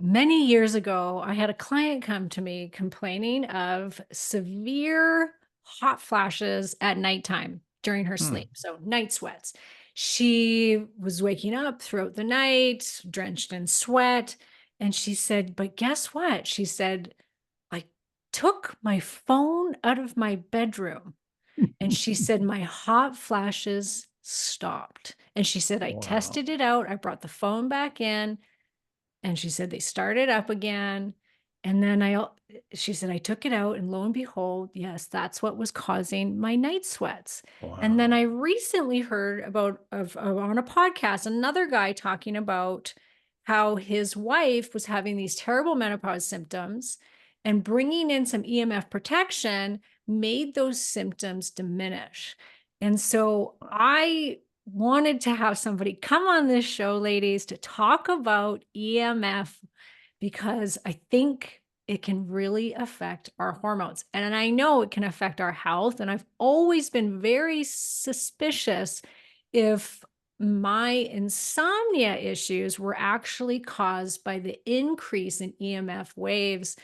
Many years ago, I had a client come to me complaining of severe hot flashes at nighttime during her Hmm. sleep. So, night sweats. She was waking up throughout the night, drenched in sweat. And she said, "But guess what?" She said, "I took my phone out of my bedroom." And she said, "My hot flashes stopped." And she said, "I Wow. tested it out. I brought the phone back in." And she said they started up again, and then she said, "I took it out, and lo and behold, yes, that's what was causing my night sweats." And then I Wow. recently heard on a podcast, another guy talking about how his wife was having these terrible menopause symptoms, and bringing in some EMF protection made those symptoms diminish. And so I wanted to have somebody come on this show, ladies, to talk about EMF because I think it can really affect our hormones. And I know it can affect our health. And I've always been very suspicious if my insomnia issues were actually caused by the increase in EMF waves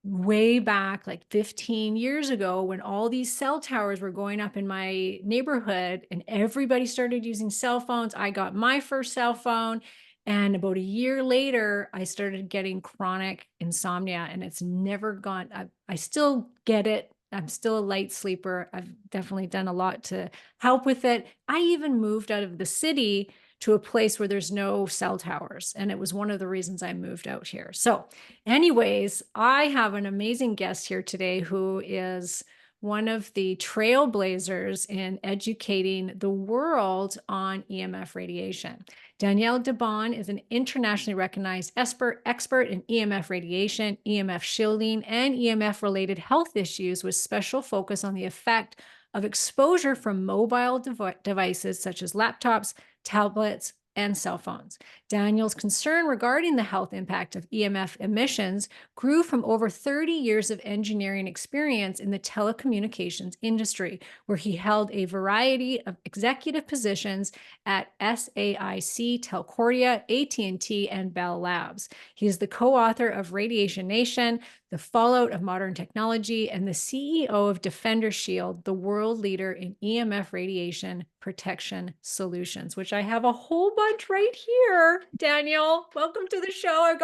way back like 15 years ago when all these cell towers were going up in my neighborhood and everybody started using cell phones. I got my first cell phone, and about a year later I started getting chronic insomnia, and it's never gone. I still get it. I'm still a light sleeper. I've definitely done a lot to help with it. I even moved out of the city to a place where there's no cell towers, and it was one of the reasons I moved out here. So anyways, I have an amazing guest here today who is one of the trailblazers in educating the world on EMF radiation. Danielle DeBaun is an internationally recognized expert in EMF radiation, EMF shielding, and EMF-related health issues with special focus on the effect of exposure from mobile devices such as laptops, tablets, and cell phones. Daniel's concern regarding the health impact of EMF emissions grew from over 30 years of engineering experience in the telecommunications industry, where he held a variety of executive positions at SAIC, Telcordia, AT&T, and Bell Labs. He is the co-author of Radiation Nation, The Fallout of Modern Technology, and the CEO of DefenderShield, the world leader in EMF radiation protection solutions, which I have a whole bunch right here. Daniel, welcome to the show.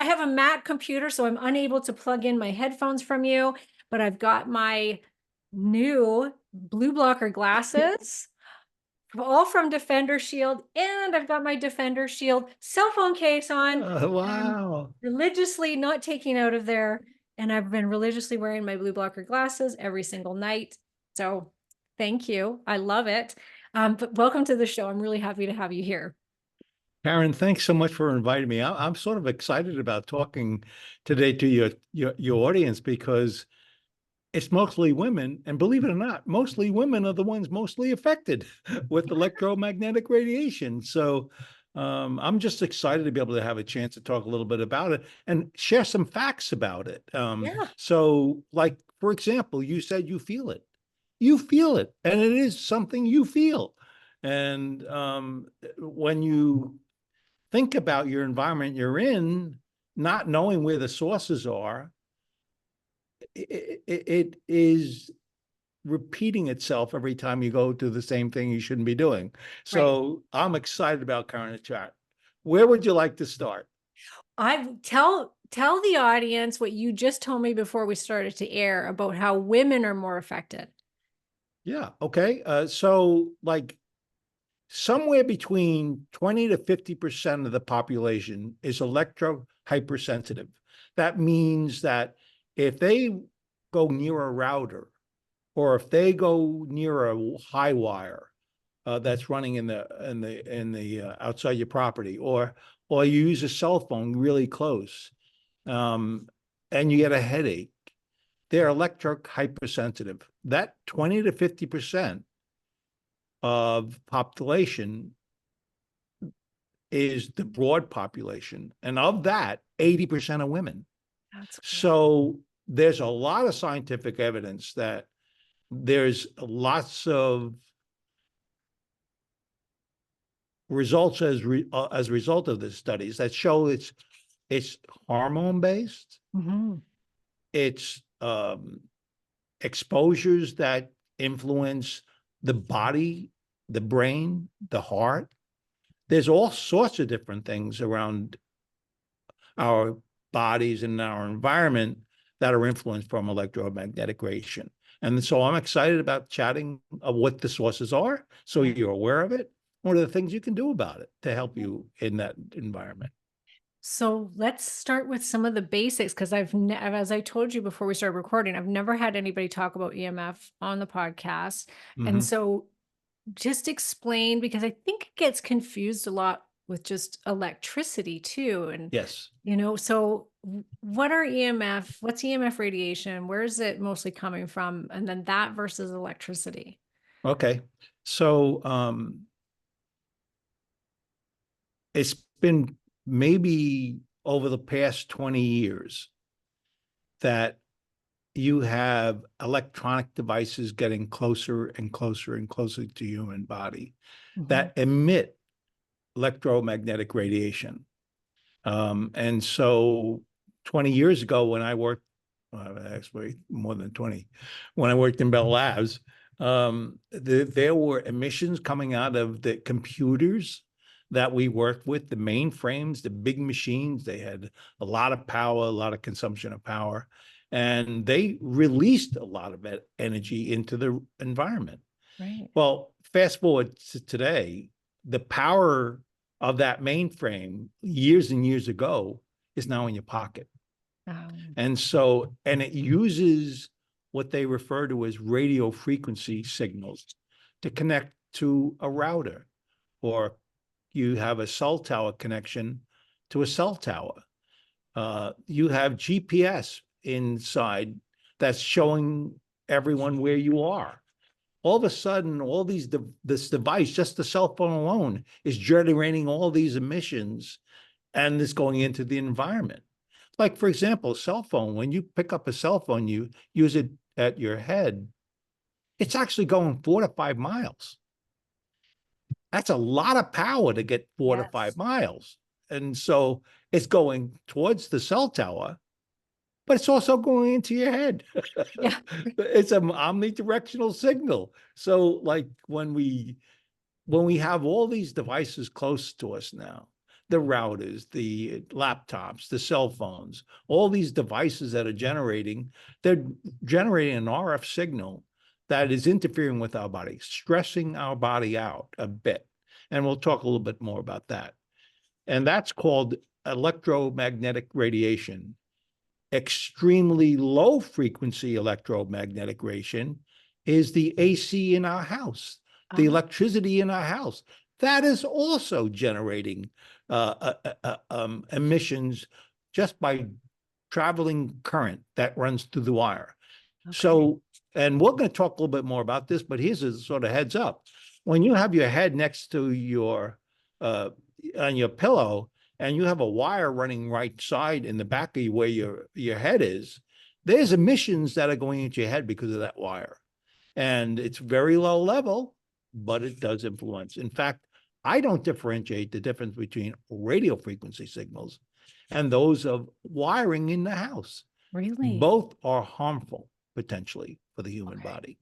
I have a Mac computer, so I'm unable to plug in my headphones from you, but I've got my new blue blocker glasses, all from Defender Shield, and I've got my Defender Shield cell phone case on. I'm Wow. religiously not taking out of there, and I've been religiously wearing my blue blocker glasses every single night. So thank you. I love it. But welcome to the show. I'm really happy to have you here. Karen, thanks so much for inviting me. I'm sort of excited about talking today to your audience because it's mostly women, and believe it or not, mostly women are the ones mostly affected with electromagnetic radiation. So I'm just excited to be able to have a chance to talk a little bit about it and share some facts about it. Yeah. So, like, for example, you said you feel it, and it is something you feel. And when you think about your environment you're in, not knowing where the sources are, it is repeating itself every time you go do the same thing you shouldn't be doing. Right. So I'm excited about current chat. Where would you like to start? I tell the audience what you just told me before we started to air about how women are more affected. Yeah. Okay. So like somewhere between 20 to 50% of the population is electro hypersensitive. That means that if they go near a router or if they go near a high wire that's running in the outside your property, or you use a cell phone really close, um, and you get a headache, they're electric hypersensitive. That 20 to 50% of population is the broad population, and of that, 80% of women. That's great. So there's a lot of scientific evidence that there's lots of results as a result of the studies that show It's hormone based. Mm-hmm. It's exposures that influence the body, the brain, the heart. There's all sorts of different things around our bodies and our environment that are influenced from electromagnetic radiation. And so I'm excited about chatting of what the sources are, so you're aware of it. What are the things you can do about it to help you in that environment? So let's start with some of the basics because as I told you before we started recording, I've never had anybody talk about EMF on the podcast. And Mm-hmm. so just explain, because I think it gets confused a lot with just electricity too. And, Yes. so what are EMF? What's EMF radiation? Where is it mostly coming from? And then that versus electricity. Okay. So it's been maybe over the past 20 years that you have electronic devices getting closer and closer and closer to human body Mhm. that emit electromagnetic radiation. And so 20 years ago, when I worked, actually more than 20, when I worked in Bell Labs, there were emissions coming out of the computers that we worked with, the mainframes, the big machines. They had a lot of power, a lot of consumption of power, and they released a lot of energy into the environment. Right. Well, fast forward to today, the power of that mainframe years and years ago is now in your pocket. And so, and it uses what they refer to as radio frequency signals to connect to a router, or you have a cell tower connection to a cell tower. You have GPS inside that's showing everyone where you are. All of a sudden, this device, just the cell phone alone, is generating all these emissions, and it's going into the environment. Like, for example, cell phone, when you pick up a cell phone, you use it at your head, it's actually going 4 to 5 miles. That's a lot of power to get 4 to 5 miles. And so it's going towards the cell tower, but it's also going into your head. Yeah. It's an omnidirectional signal. So like when we have all these devices close to us now, the routers, the laptops, the cell phones, all these devices that are they're generating an RF signal that is interfering with our body, stressing our body out a bit. And we'll talk a little bit more about that. And that's called electromagnetic radiation. Extremely low frequency electromagnetic radiation is the AC in our house, the electricity in our house. That is also generating emissions just by traveling current that runs through the wire. Okay. So, and we're going to talk a little bit more about this, but here's a sort of heads up. When you have your head next to your on your pillow, and you have a wire running right side in the back of you where your head is, there's emissions that are going into your head because of that wire. And it's very low level, but it does influence. In fact, I don't differentiate the difference between radio frequency signals and those of wiring in the house. Really? Both are harmful potentially for the human body.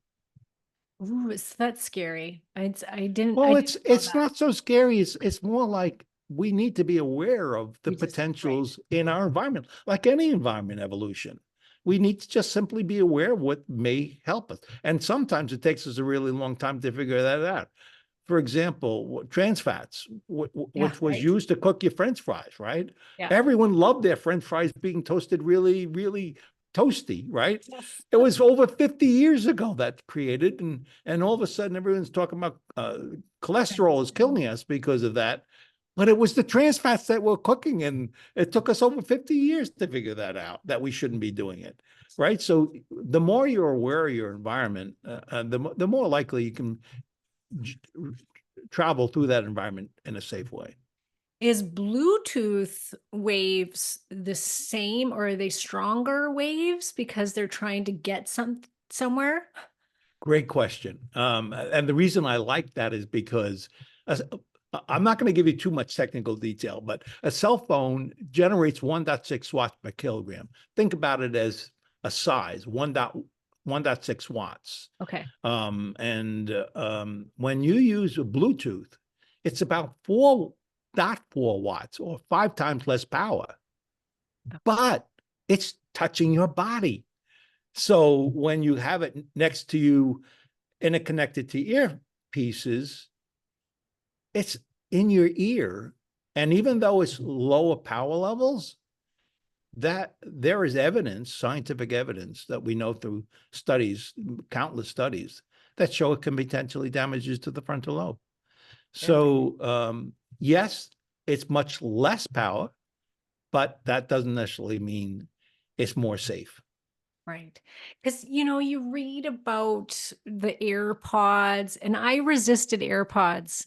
Ooh, that's scary. I didn't Well, know it's that. not so scary. It's more like we need to be aware of the We just right. potentials in our environment, like any environment evolution. We need to just simply be aware of what may help us. And sometimes it takes us a really long time to figure that out. For example, trans fats, Yeah, which was right. used to cook your French fries, right? Yeah. Everyone loved their French fries being toasted really, really toasty, right? Yes. It was over 50 years ago that created, and all of a sudden everyone's talking about cholesterol is killing us because of that. But it was the trans fats that were cooking, and it took us over 50 years to figure that out, that we shouldn't be doing it, right? So the more you're aware of your environment, the more likely you can travel through that environment in a safe way. Is Bluetooth waves the same, or are they stronger waves because they're trying to get somewhere? Great question. And the reason I like that is because I'm not going to give you too much technical detail, but a cell phone generates 1.6 watts per kilogram. Think about it as a size, 1.6 watts. Okay. When you use a Bluetooth, it's about 4.4 watts, or 5 times less power, but it's touching your body. So when you have it next to you and it connected to earpieces, it's in your ear. And even though it's lower power levels, that there is evidence, scientific evidence that we know through studies, countless studies, that show it can potentially damages to the frontal lobe. So yes, it's much less power, but that doesn't necessarily mean it's more safe. Right. Because, you read about the AirPods, and I resisted AirPods.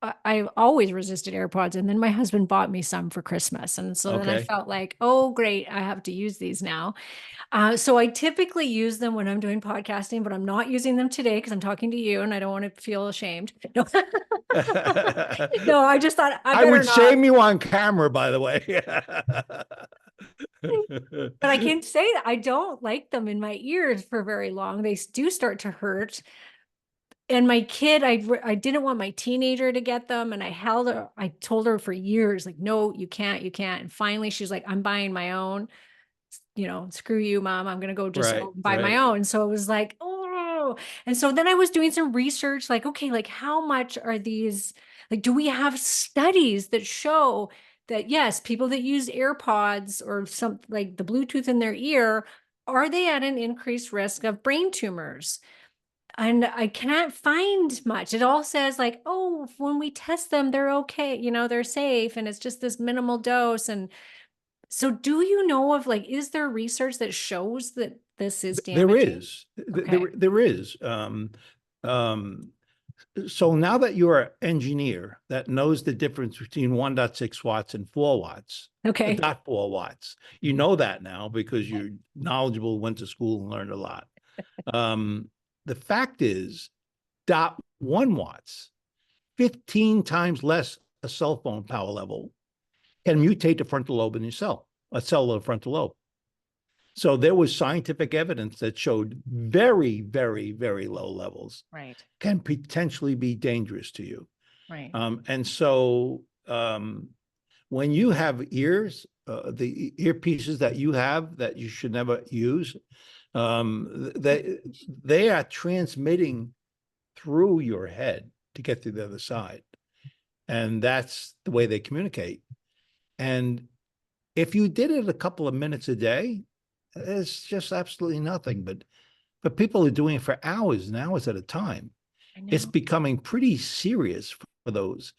I always resisted AirPods. And then my husband bought me some for Christmas. And so then I Okay. felt like, oh, great, I have to use these now. So I typically use them when I'm doing podcasting, but I'm not using them today because I'm talking to you and I don't want to feel ashamed. No, no, I just thought I I better would not. shame you on camera, by the way. But I can say that I don't like them in my ears for very long. They do start to hurt. And my kid, I didn't want my teenager to get them. And I told her for years, like, no, you can't, you can't. And finally she's like, I'm buying my own, screw you, mom. I'm going to go just Right, out and buy my right. own. So it was like, oh, and so then I was doing some research, like, okay, like how much are these, like, do we have studies that show that, yes, people that use AirPods or some like the Bluetooth in their ear, are they at an increased risk of brain tumors? And I cannot find much. It all says like, oh, when we test them, they're okay, they're safe, and it's just this minimal dose. And so do you know of, like, is there research that shows that this is There damaging? is. Okay. There is. Um, so now that you're an engineer that knows the difference between 1.6 watts and 4 watts, Okay. dot 4 watts, you know that now because you're knowledgeable, went to school and learned a lot. The fact is, dot 1 watts, 15 times less a cell phone power level, can mutate the frontal lobe in your cell, a cellular frontal lobe. So there was scientific evidence that showed very, very, very low levels Right. can potentially be dangerous to you. Right. When you have ears, the earpieces that you have that you should never use, they are transmitting through your head to get to the other side. And that's the way they communicate. And if you did it a couple of minutes a day, it's just absolutely nothing. But people are doing it for hours and hours at a time. I It's know becoming pretty serious for those.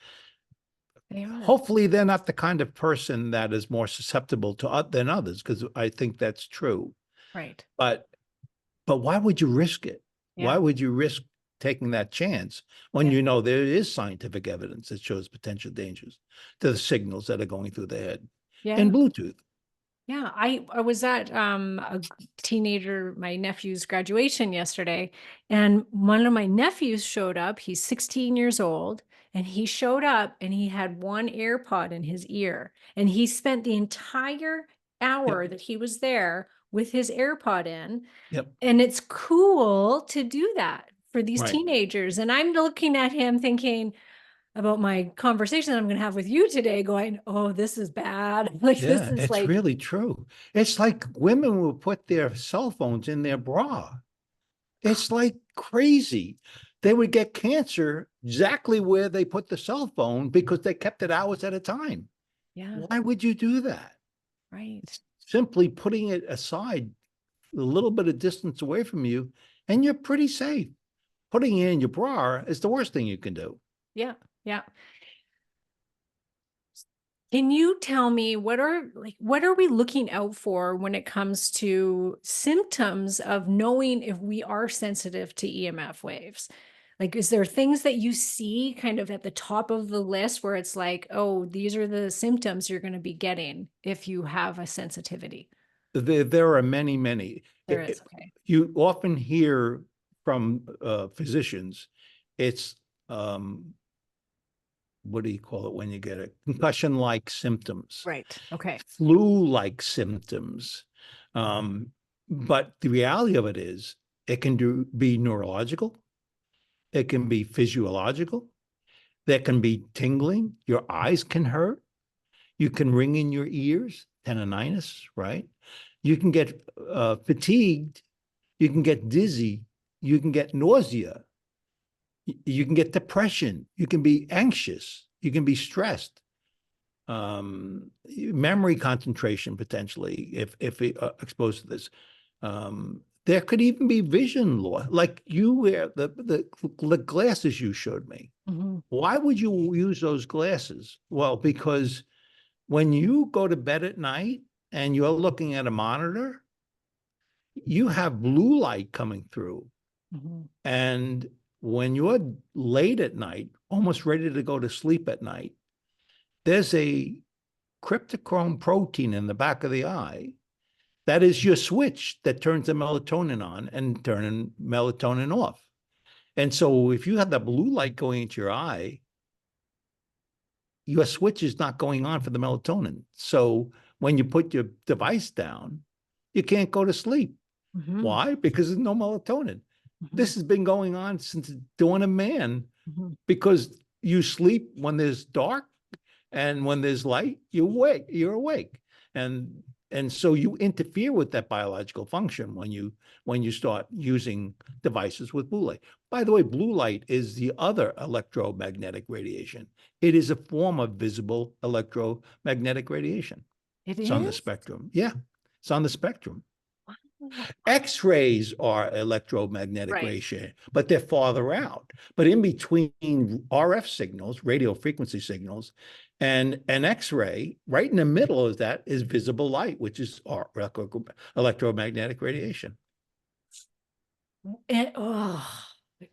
they are. Hopefully, they're not the kind of person that is more susceptible to than others, because I think that's true. Right. But why would you risk it? Why Yeah. would you risk taking that chance when Yeah. you know there is scientific evidence that shows potential dangers to the signals that are going through the head Yeah. and Bluetooth? Yeah, I was at a teenager, my nephew's graduation yesterday, and one of my nephews showed up. He's 16 years old, and he showed up and he had one AirPod in his ear, and he spent the entire Yep. hour that he was there with his AirPod in. Yep. And it's cool to do that for these Right. teenagers. And I'm looking at him thinking about my conversation that I'm going to have with you today, going, oh, this is bad. Like, this Yeah, is it's like, really true. It's like women will put their cell phones in their bra. It's like crazy. They would get cancer exactly where they put the cell phone because they kept it hours at a time. yeah, Why would you do that? right. Simply putting it aside a little bit of distance away from you, and you're pretty safe. Putting it in your bra is the worst thing you can do. Yeah. Yeah. Can you tell me what are we looking out for when it comes to symptoms of knowing if we are sensitive to EMF waves? Like, is there things that you see kind of at the top of the list where it's like, oh, these are the symptoms you're going to be getting if you have a sensitivity? There are many, many. There is. Okay. You often hear from physicians, it's what do you call it when you get a concussion-like symptoms, Right. Okay. flu-like symptoms. But the reality of it is it can be neurological, it can be physiological, there can be tingling, your eyes can hurt, you can ring in your ears, tendonitis, right? You can get fatigued, you can get dizzy, you can get nausea, you can get depression, you can be anxious, you can be stressed, memory concentration potentially if exposed to this. There could even be vision loss, like you wear the glasses you showed me. Mm-hmm. Why would you use those glasses? Well, because when you go to bed at night and you're looking at a monitor, you have blue light coming through. Mm-hmm. And when you're late at night, almost ready to go to sleep at night, there's a cryptochrome protein in the back of the eye that is your switch that turns the melatonin on and turning melatonin off. And so if you have the blue light going into your eye, your switch is not going on for the melatonin. So when you put your device down, you can't go to sleep. Mm-hmm. Why? Because there's no melatonin. Mm-hmm. This has been going on since dawn of man, Mm-hmm. because you sleep when there's dark, and when there's light, you're awake. And so you interfere with that biological function when you start using devices with blue light. By the way, blue light is the other electromagnetic radiation. It is a form of visible electromagnetic radiation. It It's on the is? spectrum. Yeah, it's on the spectrum. Wow. X-rays are electromagnetic Right. radiation, but they're farther out. But in between RF signals, radio frequency signals, and an X-ray, right in the middle of that is visible light, which is electromagnetic radiation.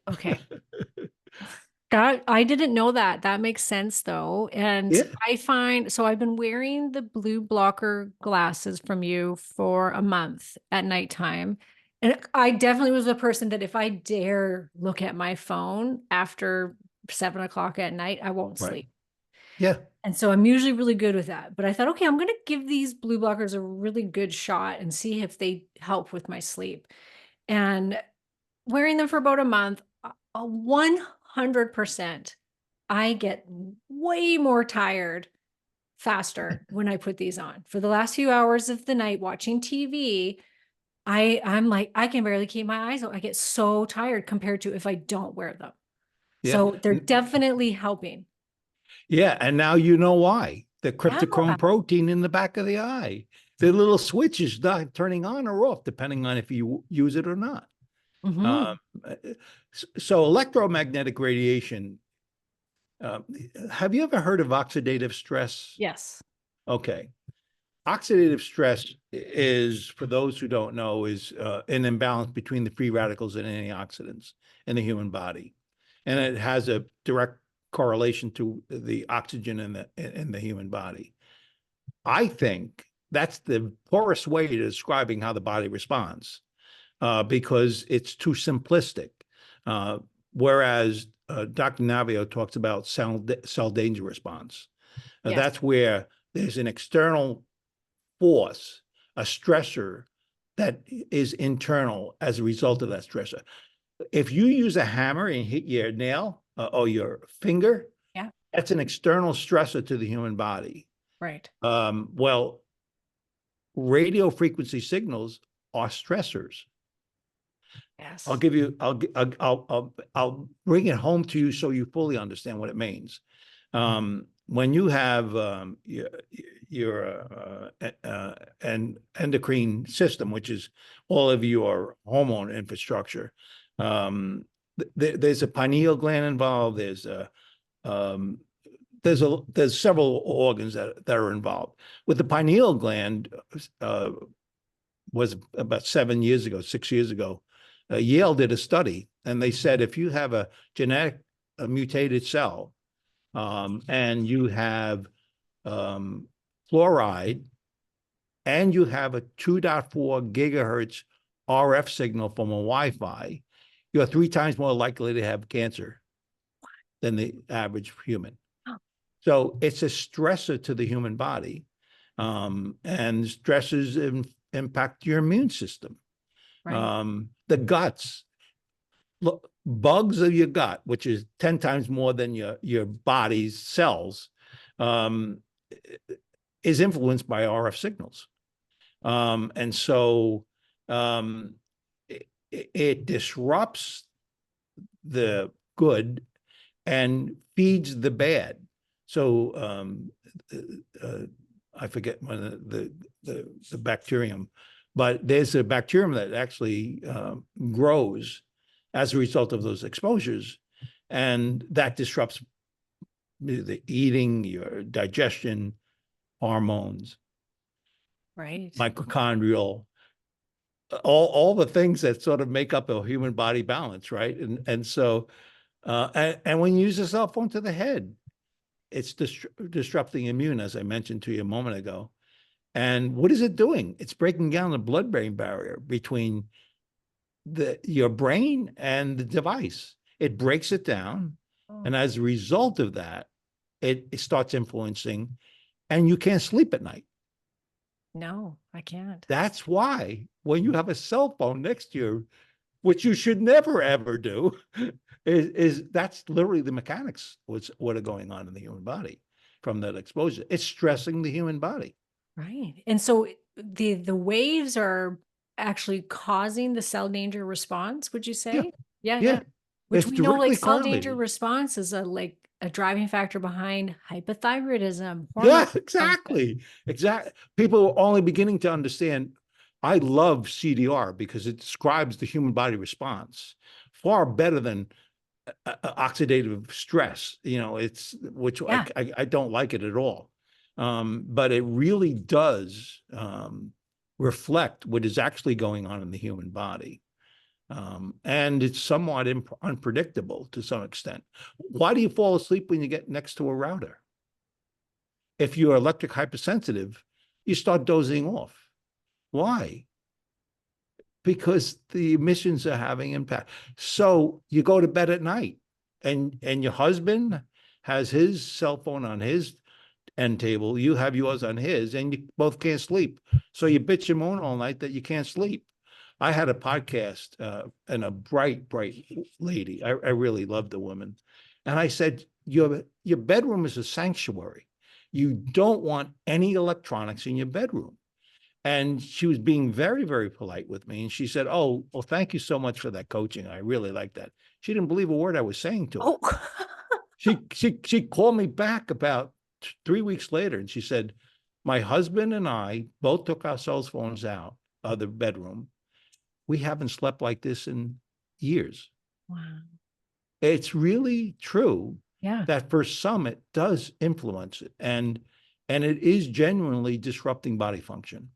Okay. That I didn't know that. That makes sense though. And Yeah, I find so I've been wearing the blue blocker glasses from you for a month at nighttime. And I definitely was a person that if I dare look at my phone after 7 o'clock at night, I won't right. sleep. Yeah, And so I'm usually really good with that. But I thought, okay, I'm going to give these blue blockers a really good shot and see if they help with my sleep. And wearing them for about a month, a 100%, I get way more tired faster when I put these on. For the last few hours of the night watching TV, I'm like, I can barely keep my eyes open. I get so tired compared to if I don't wear them. yeah. So they're definitely helping. Yeah, and now you know why. The Yeah. cryptochrome protein in the back of the eye. The little switch is not turning on or off, depending on if you use it or not. Mm-hmm. Um, so electromagnetic radiation, have you ever heard of oxidative stress? Yes. Okay. Oxidative stress is, for those who don't know, is an imbalance between the free radicals and antioxidants in the human body. And it has a direct correlation to the oxygen in the human body. I think that's the poorest way to describing how the body responds, because it's too simplistic. Whereas Dr. Navio talks about cell danger response. Yes. That's where there's an external force, a stressor that is internal as a result of that stressor. If you use a hammer and hit your nail or your finger, Yeah. that's an external stressor to the human body. Right. Well, radio frequency signals are stressors. Yes. I'll give you, I'll bring it home to you so you fully understand what it means. When you have your an endocrine system, which is all of your hormone infrastructure, there's a pineal gland involved. Um, there's several organs that are involved. With the pineal gland, was about 7 years ago, 6 years ago, Yale did a study, and they said if you have a mutated cell, and you have fluoride, and you have a 2.4 gigahertz RF signal from a Wi-Fi, you're 3 times more likely to have cancer than the average human. So it's a stressor to the human body. And stresses impact your immune system. Right. The guts, look, bugs of your gut, which is 10 times more than your body's cells, is influenced by RF signals. And so it disrupts the good and feeds the bad. So I forget the bacterium, but there's a bacterium that actually grows as a result of those exposures, and that disrupts the eating, your digestion, hormones, Right. mitochondrial, all the things that sort of make up a human body balance, right? And so and when you use a cell phone to the head, it's disrupting immune, as I mentioned to you a moment ago. And what is it doing? It's breaking down the blood-brain barrier between your brain and the device. It breaks it down, and Oh, as a result of that, it starts influencing, and you can't sleep at night. no, I can't. That's why when you have a cell phone next to you, which you should never ever do, is that's literally the mechanics what are going on in the human body from that exposure. It's stressing the human body. Right. And so the waves are actually causing the cell danger response, would you Yeah, say? Yeah, yeah. yeah. Which It's we know like directly cell danger correlated. response is a driving factor behind hypothyroidism, hormone Yeah, dysfunction. exactly. Exactly. People are only beginning to understand. I love CDR because it describes the human body response far better than oxidative stress. It's which Yeah. I don't like it at all. But it really does reflect what is actually going on in the human body. And it's somewhat unpredictable to some extent. Why do you fall asleep when you get next to a router? If you're electric hypersensitive, you start dozing off. Why? Because the emissions are having impact. So you go to bed at night, and your husband has his cell phone on his end table, you have yours on his, and you both can't sleep. So you bitch and moan all night that you can't sleep. I had a podcast and a bright, bright lady. I really loved the woman. And I said, your bedroom is a sanctuary. You don't want any electronics in your bedroom. And she was being very, very polite with me. And she said, "Oh, well, thank you so much for that coaching. I really like that." She didn't believe a word I was saying to her. Oh, She called me back about 3 weeks later, and she said, "My husband and I both took our cell phones out of the bedroom. We haven't slept like this in years." wow. It's really true Yeah. that for some it does influence it, and it is genuinely disrupting body function.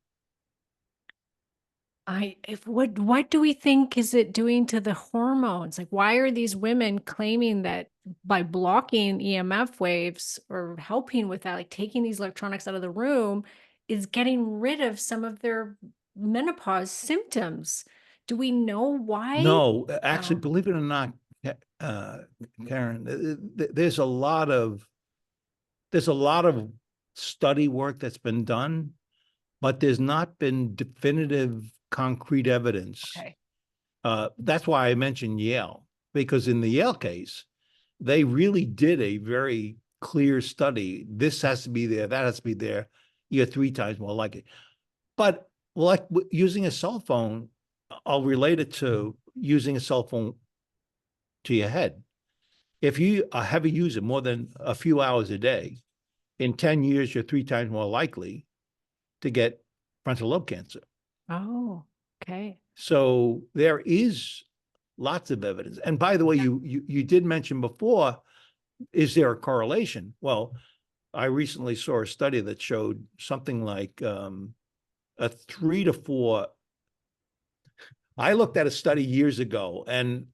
If what do we think is it doing to the hormones? Like, why are these women claiming that by blocking EMF waves or helping with that, like taking these electronics out of the room, is getting rid of some of their menopause symptoms? Do we know why? No, actually, No. believe it or not, uh, Karen, there's a lot of study work that's been done, but there's not been definitive, concrete evidence. Okay. That's why I mentioned Yale, because in the Yale case, they really did a very clear study. This has to be there, that has to be there. You're 3 times more likely. But like using a cell phone, I'll relate it to using a cell phone to your head. If you are a heavy user more than a few hours a day, in 10 years, you're 3 times more likely to get frontal lobe cancer. Oh, okay. So there is lots of evidence. And by the way, Yeah. you did mention before, is there a correlation? Well, I recently saw a study that showed something like a 3 to 4. I looked at a study years ago, and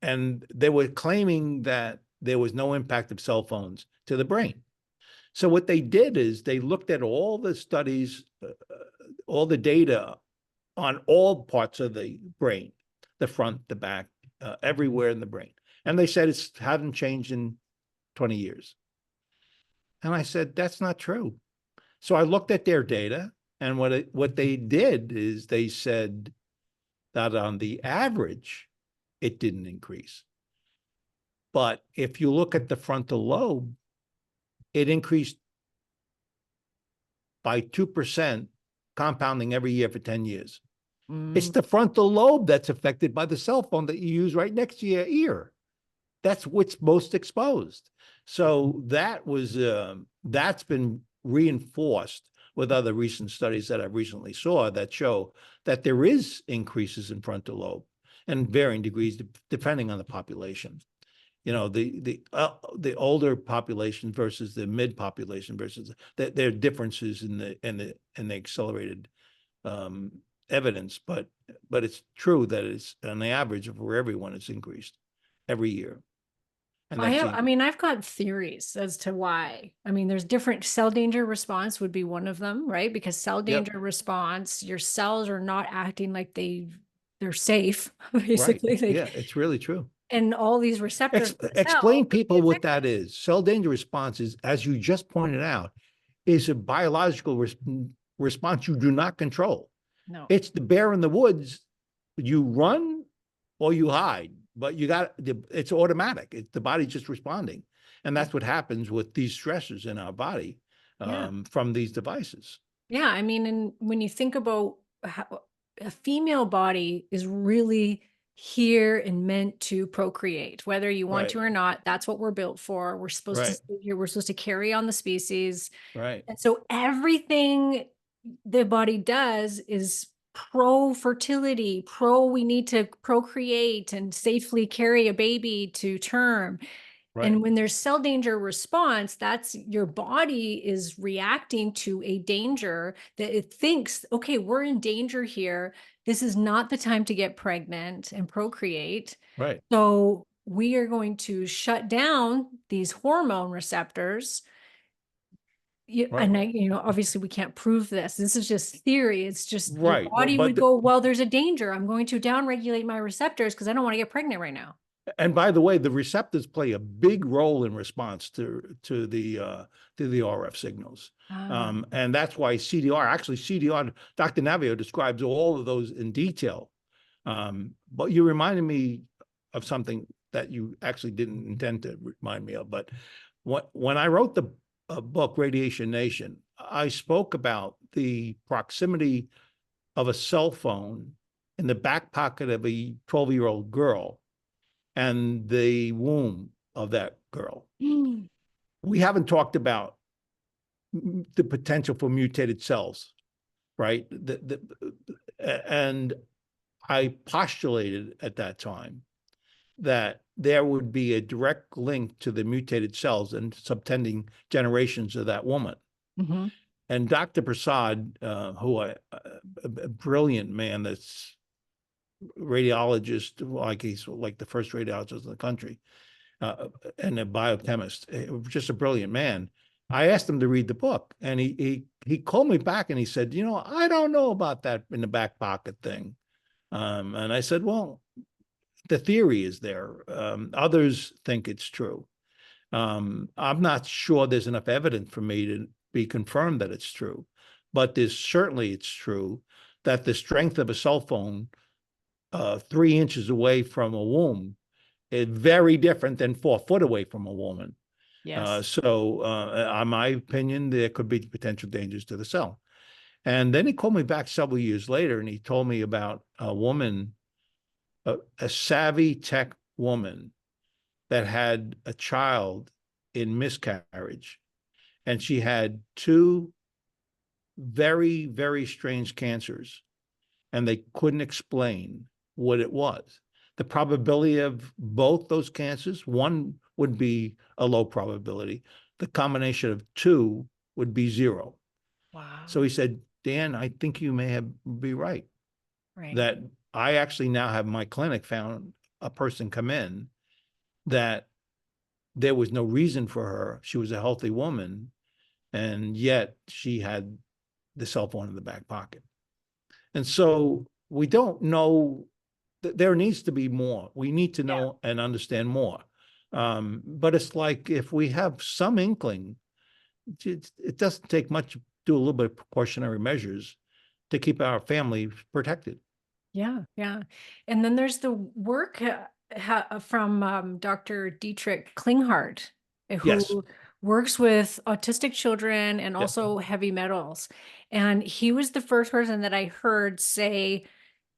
they were claiming that there was no impact of cell phones to the brain. So what they did is they looked at all the studies, all the data on all parts of the brain, the front, the back, everywhere in the brain. And they said it's haven't changed in 20 years. And I said, that's not true. So I looked at their data, and what they did is they said that on the average, it didn't increase. But if you look at the frontal lobe, it increased by 2%, compounding every year for 10 years. It's the frontal lobe that's affected by the cell phone that you use right next to your ear. That's what's most exposed. So that's been reinforced with other recent studies that I recently saw that show that there is increases in frontal lobe and varying degrees depending on the population. You know, the older population versus the mid population versus there are differences in the accelerated evidence, but it's true that it's on the average for everyone it's increased every year. And I mean, I've got theories as to why. I mean, there's different cell danger response would be one of them, right? Because cell danger response, your cells are not acting like they're safe, right. basically. Like, Yeah, it's really true. and all these receptors in the Explain cell could be people what that affected. is. Cell danger response is, as you just pointed out, is a biological response you do not control. No. It's the bear in the woods. You run or you hide, but it's automatic. The body's just responding. And that's what happens with these stressors in our body Yeah. from these devices. Yeah. I mean, and when you think about how a female body is really here and meant to procreate, whether you want Right, to or not, that's what we're built for. We're supposed to right, stay here. We're supposed to carry on the species. right, And so everything the body does is pro fertility, pro we need to procreate and safely carry a baby to term. right, And when there's cell danger response, that's your body is reacting to a danger that it thinks, okay, we're in danger here. This is not the time to get pregnant and procreate. right. So we are going to shut down these hormone receptors. Right. And obviously we can't prove this. This is just theory. It's just your Right. body would go, well, there's a danger. I'm going to downregulate my receptors because I don't want to get pregnant right now. And by the way, the receptors play a big role in response to the RF signals. Ah, And that's why CDR, Dr. Navio describes all of those in detail. But you reminded me of something that you actually didn't intend to remind me of. But when I wrote the book, Radiation Nation, I spoke about the proximity of a cell phone in the back pocket of a 12-year-old girl and the womb of that girl. We haven't talked about the potential for mutated cells, right? And I postulated at that time that there would be a direct link to the mutated cells and subtending generations of that woman. mhm. And Dr. Prasad, a brilliant man that's radiologist, like he's like the first radiologist in the country, and a biochemist, just a brilliant man. I asked him to read the book, and he called me back and he said, I don't know about that in the back pocket thing. And I said, well, the theory is there. Others think it's true. I'm not sure there's enough evidence for me to be confirmed that it's true, but it's true that the strength of a cell phone 3 inches away from a womb is very different than 4 foot away from a woman. Yes. So, in my opinion, there could be potential dangers to the cell. And then he called me back several years later and he told me about a woman, a savvy tech woman that had a child in miscarriage. And she had 2 very, very strange cancers, and they couldn't explain what it was. The probability of both those cancers, one would be a low probability. The combination of 2 would be 0. Wow. So he said, Dan, I think you may be right. Right. That I actually now have my clinic found a person come in that there was no reason for her. She was a healthy woman, and yet she had the cell phone in the back pocket. And so we don't know. There needs to be more. We need to know and understand more. But it's like if we have some inkling it doesn't take much to do a little bit of precautionary measures to keep our family protected. Yeah, yeah. And then there's the work from Dr. Dietrich Klinghardt, Yes. who works with autistic children and Yep. also heavy metals. And he was the first person that I heard say,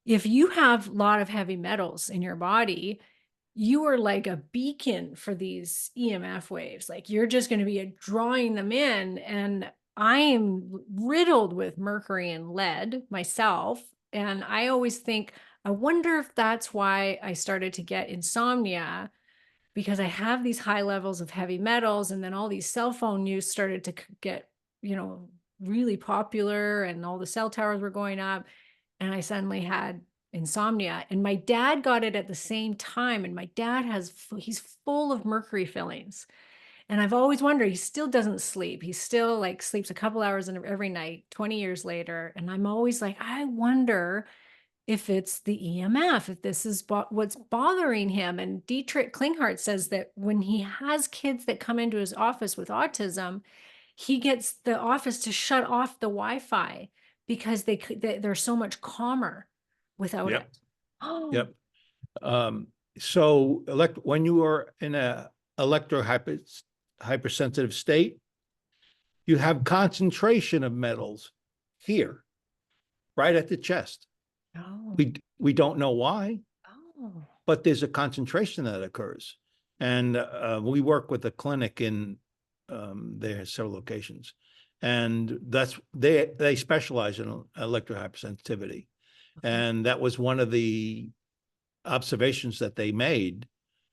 if you have a lot of heavy metals in your body, you are like a beacon for these EMF waves. Like you're just going to be drawing them in. And I am riddled with mercury and lead myself. And I always think, I wonder if that's why I started to get insomnia, because I have these high levels of heavy metals. And then all these cell phone use started to get, you know, really popular, and all the cell towers were going up. And I suddenly had insomnia, and my dad got it at the same time. And my dad he's full of mercury fillings. And I've always wondered, he still doesn't sleep. He still like sleeps a couple hours every night, 20 years later. And I'm always like, I wonder if it's the EMF, if this is what's bothering him. And Dietrich Klinghardt says that when he has kids that come into his office with autism, he gets the office to shut off the Wi-Fi because they're so much calmer without Yep. it. Oh, Yep. So when you are in a hypersensitive state, you have concentration of metals here, right at the chest. oh, We don't know why, oh. but there's a concentration that occurs. And we work with a clinic in there are several locations, and they specialize in electrohypersensitivity. And that was one of the observations that they made,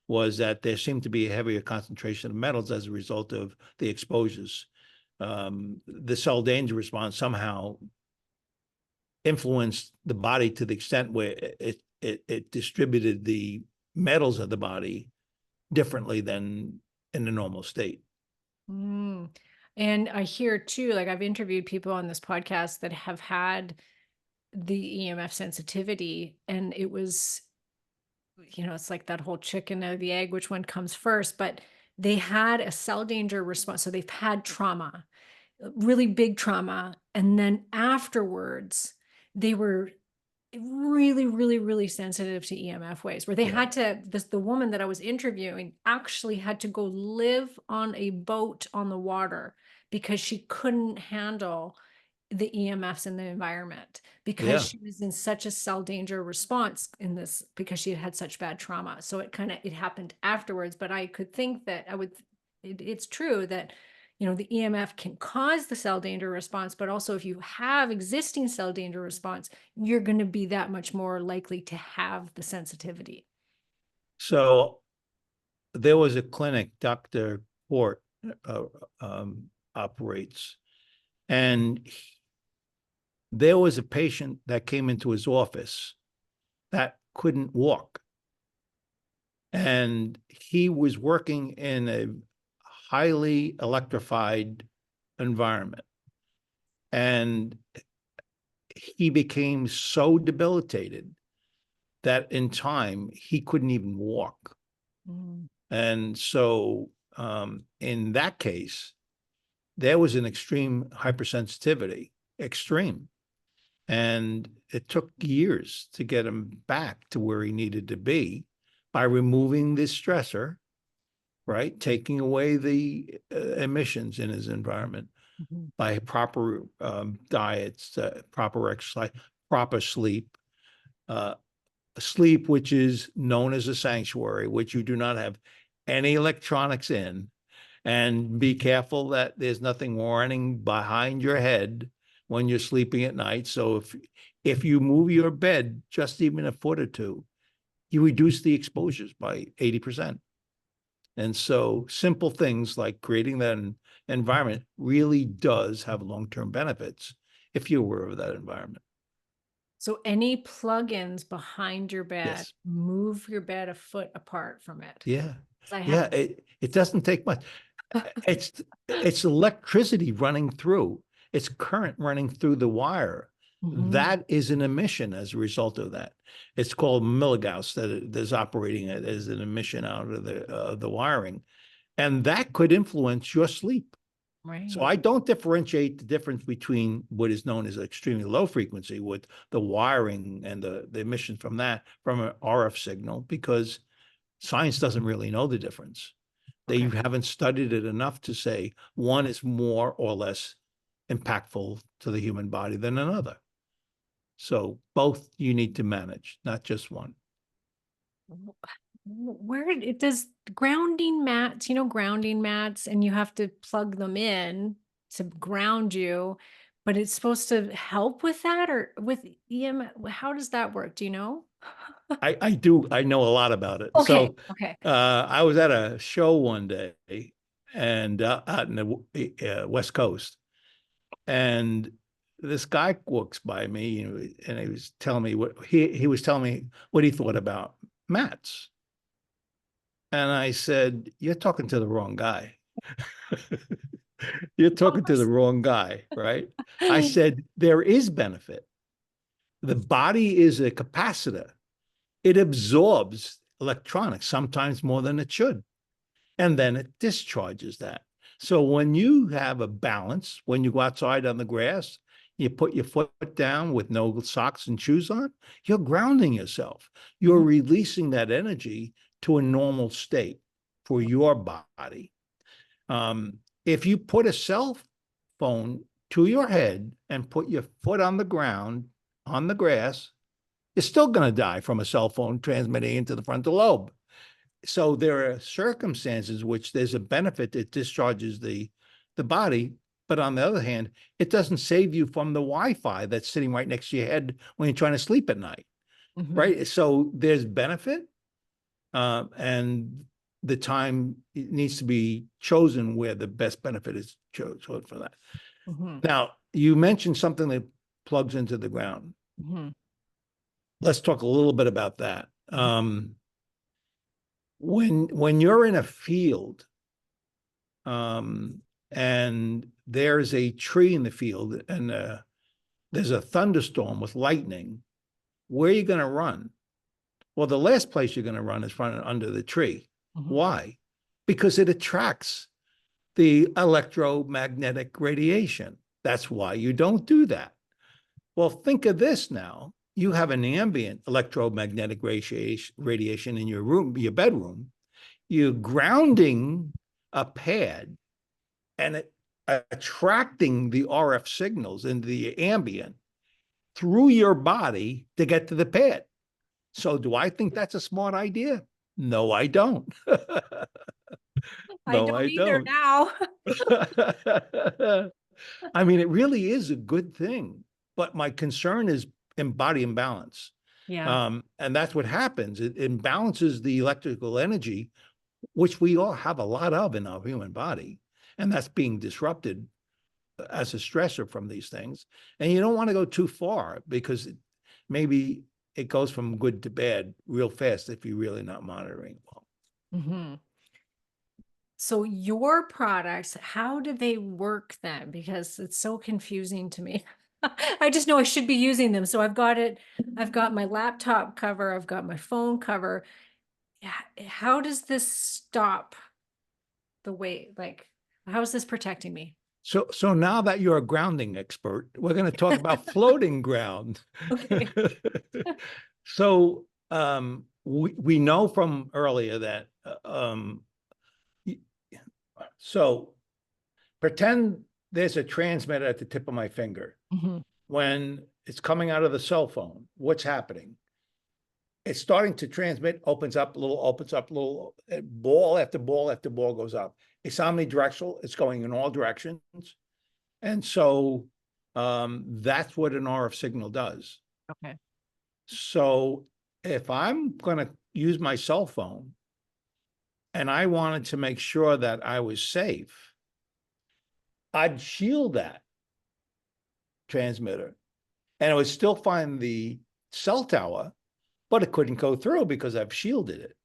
was that there seemed to be a heavier concentration of metals as a result of the exposures. The cell danger response somehow influenced the body to the extent where it distributed the metals of the body differently than in the normal state. Mm. And I hear too, like I've interviewed people on this podcast that have had the EMF sensitivity, and it was, you know, it's like that whole chicken or the egg, which one comes first, but they had a cell danger response. So they've had trauma, really big trauma. And then afterwards, they were really, really, really sensitive to EMF waves, where they Yeah. had to, the woman that I was interviewing actually had to go live on a boat on the water because she couldn't handle the EMFs in the environment, because Yeah. she was in such a cell danger response in this, because she had had such bad trauma. So it happened afterwards, but I could think that it's true that, you know, the EMF can cause the cell danger response, but also if you have existing cell danger response, you're going to be that much more likely to have the sensitivity. So there was a clinic Dr. Port operates, and there was a patient that came into his office that couldn't walk. And he was working in a highly electrified environment. And he became so debilitated that in time he couldn't even walk. Mm. And so in that case, there was an extreme hypersensitivity, extreme. And it took years to get him back to where he needed to be by removing this stressor, right? Taking away the emissions in his environment, Mhm. by proper diets, proper exercise, proper sleep, sleep, which is known as a sanctuary, which you do not have any electronics in. And be careful that there's nothing running behind your head when you're sleeping at night. So if you move your bed just even a foot or two, you reduce the exposures by 80%. And so simple things like creating that environment really does have long-term benefits if you're aware of that environment. So any plugins behind your bed, Yes. move your bed a foot apart from it. Yeah. 'Cause I Yeah. have, It doesn't take much. It's electricity running through. It's current running through the wire. Mhm. That is an emission as a result of that. It's called milligauss that is operating it as an emission out of the wiring, and that could influence your sleep. So Right. I don't differentiate the difference between what is known as extremely low frequency with the wiring and the emission from that, from an RF signal, because science doesn't really know the difference. They Okay. haven't studied it enough to say one is more or less impactful to the human body than another. So both you need to manage, not just one. Where it does grounding mats, grounding mats, and you have to plug them in to ground you, but it's supposed to help with that or with how does that work? Do you know? I know a lot about it. Okay. So Okay. I was at a show one day and out in the West Coast, and this guy walks by me, and he was telling me he was telling me what he thought about mats. And I said, "You're talking to the wrong guy. You're Of talking to the course. wrong guy, right?" I said, "There is benefit. The body is a capacitor. It absorbs electronics, sometimes more than it should, and then it discharges that. So when you have a balance, when you go outside on the grass, you put your foot down with no socks and shoes on, you're grounding yourself. You're Mhm, releasing that energy to a normal state for your body. If you put a cell phone to your head and put your foot on the ground, on the grass, you're still going to die from a cell phone transmitting into the frontal lobe. So there are circumstances which there's a benefit that discharges the body, but on the other hand, it doesn't save you from the Wi-Fi that's sitting right next to your head when you're trying to sleep at night, mhm, right? So there's benefit, and the time needs to be chosen where the best benefit is chosen for that. mhm, Now, you mentioned something that plugs into the ground. mhm, Let's talk a little bit about that. mhm, When you're in a field, um, and there's a tree in the field, and there's a thunderstorm with lightning, where are you going to run? Well, the last place you're going to run is running under the tree. mhm. Why? Because it attracts the electromagnetic radiation. That's why you don't do that. Well, think of this now. You have an ambient electromagnetic radiation in your room, your bedroom. You're grounding a pad and it attracting the RF signals into the ambient through your body to get to the pad. So do I think that's a smart idea? No, I don't. I No, don't I either don't. now. I mean, it really is a good thing, but my concern is in body imbalance. Yeah. And that's what happens. It imbalances the electrical energy, which we all have a lot of in our human body. And that's being disrupted as a stressor from these things. And you don't want to go too far because maybe it goes from good to bad real fast if you're really not monitoring well. Mhm. So your products, how do they work then? Because it's so confusing to me. I just know I should be using them. So I've got it. I've got my laptop cover. I've got my phone cover. Yeah. How does this stop the weight? Like, how is this protecting me? So now that you're a grounding expert, we're going to talk about floating ground. Okay. So we know from earlier that so pretend there's a transmitter at the tip of my finger. Mhm, When it's coming out of the cell phone, what's happening? It's starting to transmit, opens up a little, ball after ball after ball goes up. It's omnidirectional. It's going in all directions. And so that's what an RF signal does. okay. So if I'm going to use my cell phone and I wanted to make sure that I was safe, I'd shield that transmitter and it would still find the cell tower, but it couldn't go through because I've shielded it.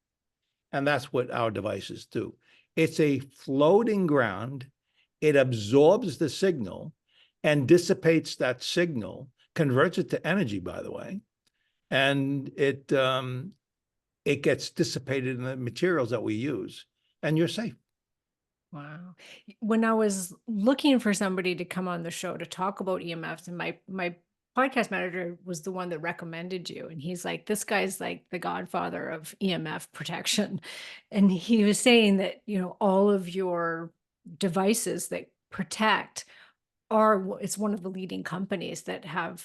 And that's what our devices do. It's a floating ground. It absorbs the signal and dissipates that signal, converts it to energy, by the way, and it gets dissipated in the materials that we use, and you're safe. Wow. When I was looking for somebody to come on the show to talk about EMFs, and my podcast manager was the one that recommended you, and he's like, this guy's like the godfather of EMF protection. And he was saying that, all of your devices that protect it's one of the leading companies that have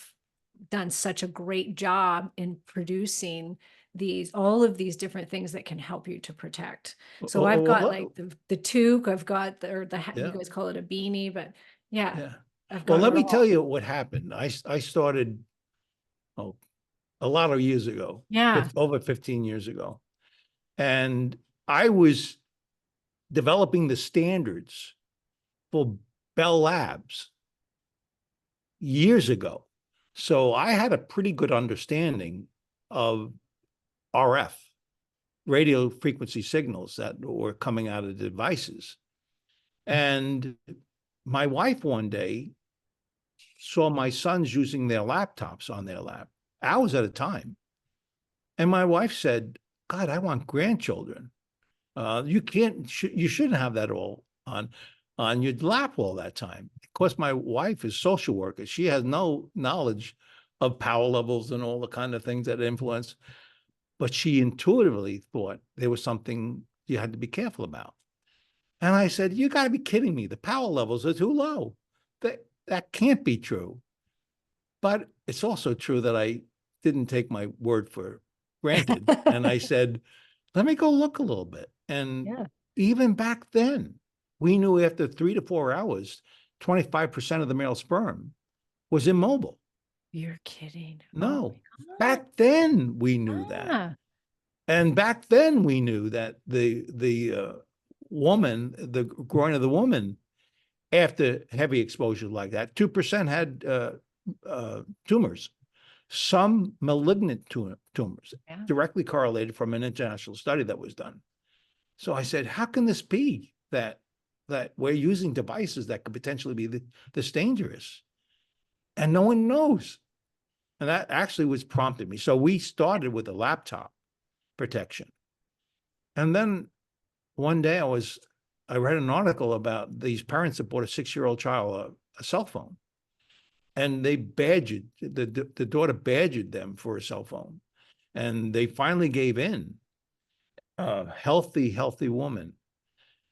done such a great job in producing all of these different things that can help you to protect. So I've got like the toque, I've got you Yeah, guys call it a beanie, but yeah, yeah. I've Well, got let it me tell all. you what happened. I started, oh, a lot of years ago, Yeah. over 15 years ago. And I was developing the standards for Bell Labs years ago. So I had a pretty good understanding of RF, radio frequency signals that were coming out of the devices. And my wife one day saw my sons using their laptops on their lap, hours at a time. And my wife said, God, I want grandchildren. You you shouldn't have that all on your lap all that time. Of course, my wife is social worker. She has no knowledge of power levels and all the kind of things that influence, but she intuitively thought there was something you had to be careful about. And I said, you got to be kidding me. The power levels are too low. That can't be true. But it's also true that I didn't take my word for granted. And I said, let me go look a little bit. And Yeah. even back then, we knew after 3 to 4 hours, 25% of the male sperm was immobile. You're kidding. Oh No, my God. back then we knew that. Yeah. And back then we knew that woman, the groin of the woman, after heavy exposure like that, 2% had tumors, some malignant tumors, Yeah. directly correlated from an international study that was done. So I said, how can this be that we're using devices that could potentially be this dangerous? And no one knows. And that actually was prompted me. So we started with a laptop protection. And then one day I read an article about these parents that bought a 6-year-old child a cell phone. And they badgered, the daughter badgered them for a cell phone. And they finally gave in. A healthy woman.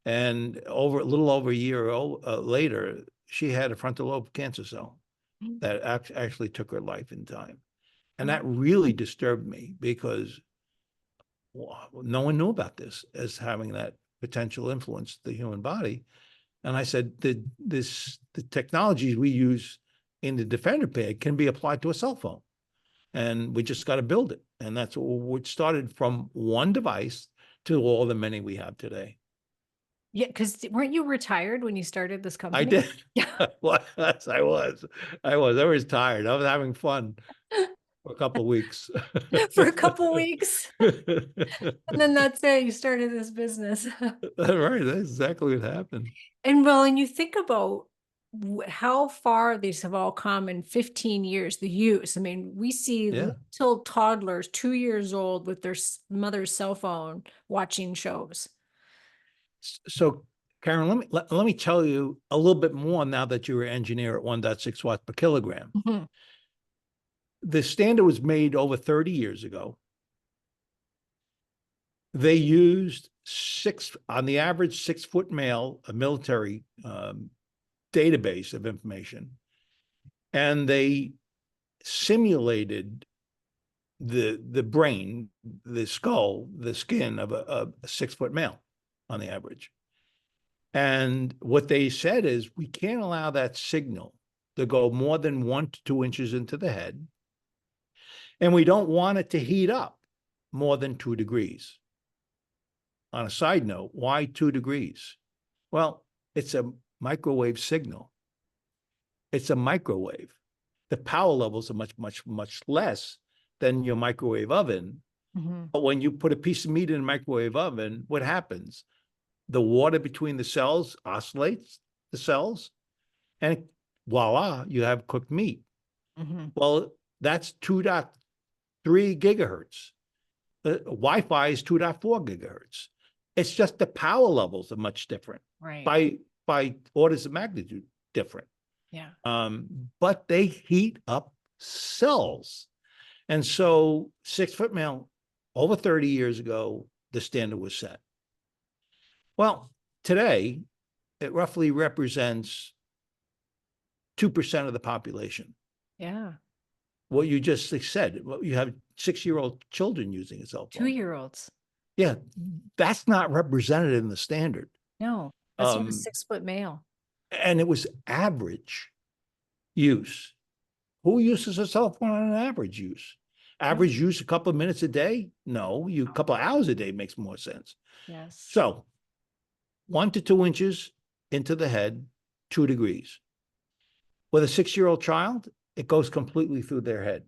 And a little over a year later, she had a frontal lobe cancer cell that actually took her life in time. And that really disturbed me because no one knew about this as having that potential influence the human body. And I said, the technologies we use in the Defender pad can be applied to a cell phone. And we just got to build it. And that's what started from one device to all the many we have today. Yeah, because weren't you retired when you started this I company? did. Yeah. Yes, I was. I was tired. I was having fun for a couple of weeks. For a couple weeks. And then that's it. You started this business. Right. That's exactly what happened. And you think about how far these have all come in 15 years, the use. I mean, we see Yeah. little toddlers, 2 years old, with their mother's cell phone watching shows. So, Karen, let me tell you a little bit more now that you're an engineer at 1.6 watts per kilogram. Mhm. The standard was made over 30 years ago. They used on the average 6-foot male, a military database of information, and they simulated the brain, the skull, the skin of a 6-foot male on the average. And what they said is we can't allow that signal to go more than 1 to 2 inches into the head. And we don't want it to heat up more than 2 degrees. On a side note, why 2 degrees? Well, it's a microwave signal. It's a microwave. The power levels are much less than your microwave oven. Mhm. But when you put a piece of meat in a microwave oven, what happens? The water between the cells oscillates the cells, and voila, you have cooked meat. Mhm. Well, that's 2.3 gigahertz. Wi-Fi is 2.4 gigahertz. It's just the power levels are much different Right. by orders of magnitude different. Yeah. But they heat up cells. And so 6-foot male, over 30 years ago, the standard was set. Well, today, it roughly represents 2% of the population. Yeah. What you just said, you have 6-year-old children using a cell phone. 2-year-olds. Yeah, that's not represented in the standard. No, that's not a 6-foot male. And it was average use. Who uses a cell phone on an average use? Average use a couple of minutes a day? No, a couple of hours a day makes more sense. Yes. So 1 to 2 inches into the head, 2 degrees. With a 6-year-old child, it goes completely through their head.